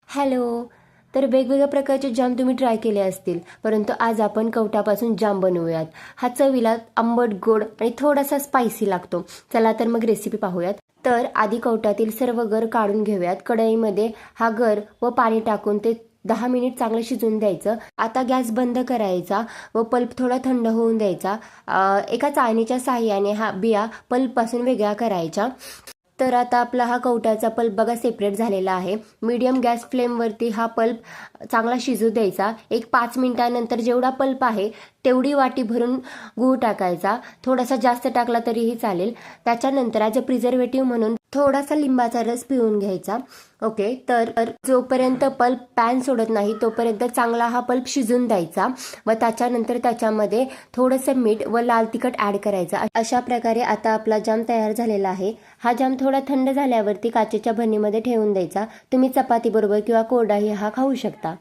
Hello. तर वेगवेगळ्या प्रकारचे जाम तुम्ही ट्राय केले असतील, परंतु आज आपण कवटापासून जाम बनवूयात. हा चवीला आंबट, गोड आणि थोडासा स्पायसी लागतो. चला तर मग रेसिपी पाहूयात. तर आधी कवटातील सर्व गर काढून घेऊयात. कढईमध्ये हा गर व पाणी टाकून ते 10 मिनिट चांगलं शिजवून द्यायचं. आता गॅस बंद करायचा व पल्प थोडा थंड होऊन द्यायचा. एका चाळणीच्या साहाय्याने हा बिया पल्पपासून वेगळा करायच्या. तर आता आपला हा कवटाचा पल्प बघा सेपरेट झालेला आहे. मीडियम गॅस फ्लेमवरती हा पल्प चांगला शिजू द्यायचा. एक 5 मिनिटानंतर जेवढा पल्प आहे तेवढी वाटी भरून गूळ टाकायचा. थोडासा जास्त टाकला तरीही चालेल. त्याच्यानंतर ॲज अ प्रिझर्वेटिव्ह म्हणून थोडासा लिंबाचा रस पिळून घ्यायचा. ओके. तर जोपर्यंत पल्प पॅन सोडत नाही तोपर्यंत चांगला हा पल्प शिजून द्यायचा व त्याच्यानंतर त्याच्यामध्ये थोडंसं मीठ व लाल तिखट ॲड करायचा. अशा प्रकारे आता आपला जाम तयार झालेला आहे. हा जाम थोडा थंड झाल्यावरती काचेच्या भरणीमध्ये ठेवून द्यायचा. तुम्ही चपाती बरोबर किंवा कोरडाही हा खाऊ शकता.